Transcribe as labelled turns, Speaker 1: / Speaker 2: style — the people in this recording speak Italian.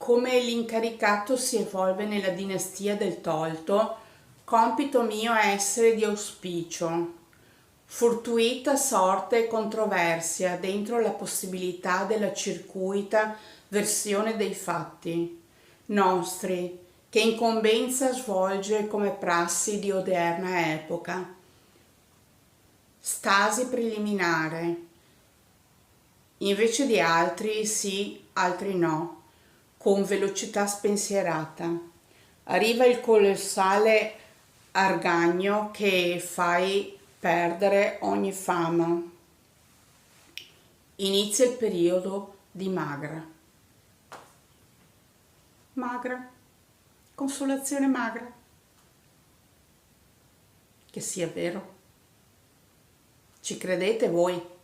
Speaker 1: come l'incaricato si evolve nella dinastia del tolto, compito mio è essere di auspicio. Fortuita sorte e controversia dentro la possibilità della circuita versione dei fatti nostri, che incombenza svolge come prassi di odierna epoca. Stasi preliminare. Invece di altri sì, altri no, con velocità spensierata. Arriva il colossale argagno che fai perdere ogni fama. Inizia il periodo di magra. Magra, consolazione magra. Che sia vero. Ci credete voi?